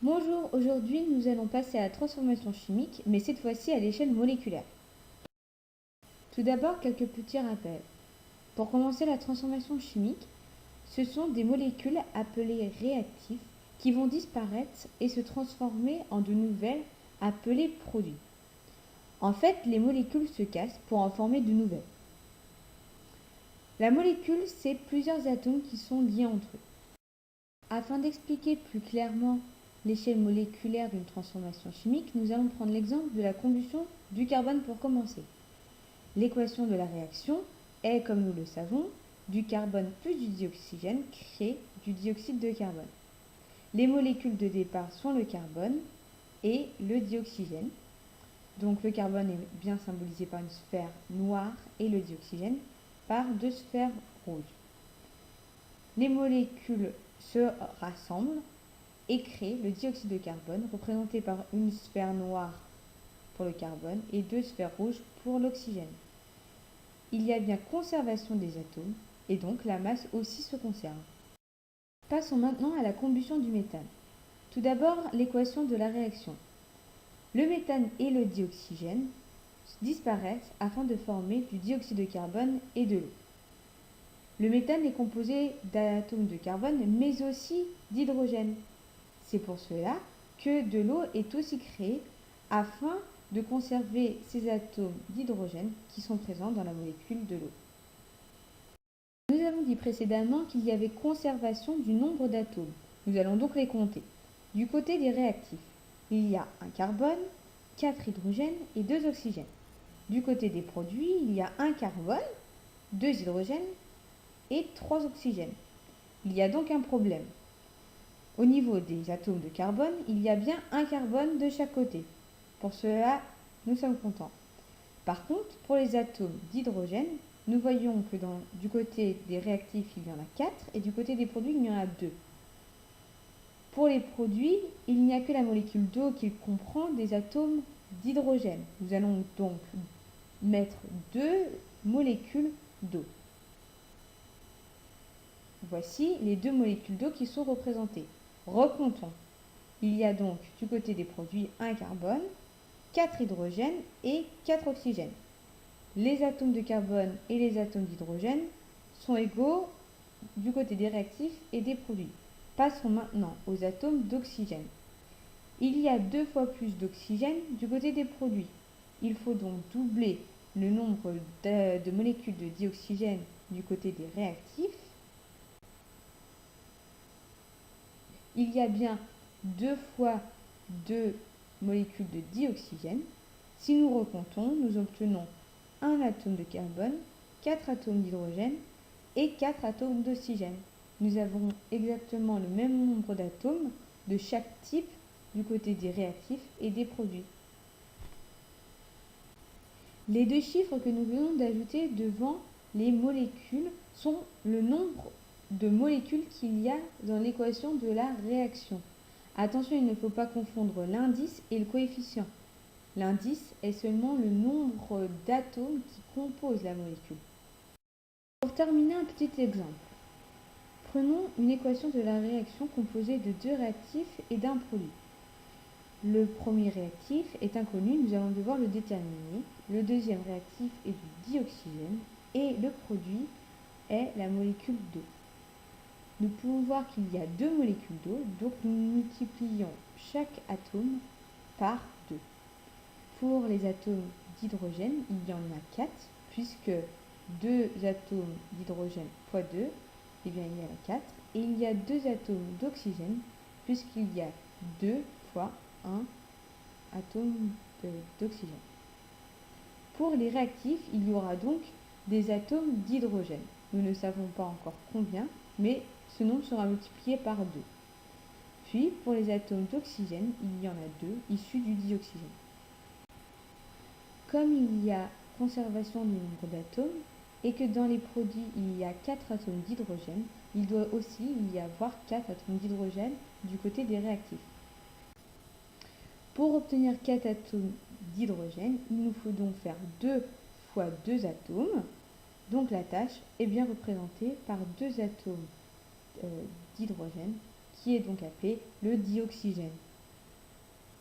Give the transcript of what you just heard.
Bonjour, aujourd'hui nous allons passer à la transformation chimique, mais cette fois-ci à l'échelle moléculaire. Tout d'abord, quelques petits rappels. Pour commencer la transformation chimique, ce sont des molécules appelées réactifs qui vont disparaître et se transformer en de nouvelles appelées produits. En fait, les molécules se cassent pour en former de nouvelles. La molécule, c'est plusieurs atomes qui sont liés entre eux. Afin d'expliquer plus clairement l'échelle moléculaire d'une transformation chimique, nous allons prendre l'exemple de la combustion du carbone pour commencer. L'équation de la réaction est, comme nous le savons, du carbone plus du dioxygène crée du dioxyde de carbone. Les molécules de départ sont le carbone et le dioxygène. Donc le carbone est bien symbolisé par une sphère noire et le dioxygène par deux sphères rouges. Les molécules se rassemblent et créent le dioxyde de carbone, représenté par une sphère noire pour le carbone et deux sphères rouges pour l'oxygène. Il y a bien conservation des atomes et donc la masse aussi se conserve. Passons maintenant à la combustion du méthane. Tout d'abord, l'équation de la réaction. Le méthane et le dioxygène disparaissent afin de former du dioxyde de carbone et de l'eau. Le méthane est composé d'atomes de carbone mais aussi d'hydrogène. C'est pour cela que de l'eau est aussi créée afin de conserver ces atomes d'hydrogène qui sont présents dans la molécule de l'eau. Nous avons dit précédemment qu'il y avait conservation du nombre d'atomes. Nous allons donc les compter. Du côté des réactifs, il y a un carbone, 4 hydrogènes et 2 oxygènes. Du côté des produits, il y a un carbone, 2 hydrogènes et 3 oxygènes. Il y a donc un problème. Au niveau des atomes de carbone, il y a bien un carbone de chaque côté. Pour cela, nous sommes contents. Par contre, pour les atomes d'hydrogène, nous voyons que du côté des réactifs, il y en a 4 et du côté des produits, il y en a 2. Pour les produits, il n'y a que la molécule d'eau qui comprend des atomes d'hydrogène. Nous allons donc mettre 2 molécules d'eau. Voici les 2 molécules d'eau qui sont représentées. Recomptons. Il y a donc du côté des produits un carbone, 4 hydrogènes et 4 oxygènes. Les atomes de carbone et les atomes d'hydrogène sont égaux du côté des réactifs et des produits. Passons maintenant aux atomes d'oxygène. Il y a 2 fois plus d'oxygène du côté des produits. Il faut donc doubler le nombre de molécules de dioxygène du côté des réactifs. Il y a bien 2 fois 2 molécules de dioxygène. Si nous recomptons, nous obtenons un atome de carbone, 4 atomes d'hydrogène et 4 atomes d'oxygène. Nous avons exactement le même nombre d'atomes de chaque type du côté des réactifs et des produits. Les 2 chiffres que nous venons d'ajouter devant les molécules sont le nombre de molécules qu'il y a dans l'équation de la réaction. Attention, il ne faut pas confondre l'indice et le coefficient. L'indice est seulement le nombre d'atomes qui composent la molécule. Pour terminer, un petit exemple. Prenons une équation de la réaction composée de 2 réactifs et d'un produit. Le premier réactif est inconnu, nous allons devoir le déterminer. Le deuxième réactif est du dioxygène et le produit est la molécule d'eau. Nous pouvons voir qu'il y a 2 molécules d'eau, donc nous multiplions chaque atome par 2. Pour les atomes d'hydrogène, il y en a 4, puisque 2 atomes d'hydrogène fois 2, eh bien il y en a 4. Et il y a 2 atomes d'oxygène, puisqu'il y a 2 fois 1 atome d'oxygène. Pour les réactifs, il y aura donc des atomes d'hydrogène. Nous ne savons pas encore combien, mais ce nombre sera multiplié par 2. Puis, pour les atomes d'oxygène, il y en a 2 issus du dioxygène. Comme il y a conservation du nombre d'atomes et que dans les produits il y a 4 atomes d'hydrogène, il doit aussi y avoir 4 atomes d'hydrogène du côté des réactifs. Pour obtenir 4 atomes d'hydrogène, il nous faut donc faire 2 fois 2 atomes. Donc la tâche est bien représentée par 2 atomes d'hydrogène qui est donc appelé le dioxygène.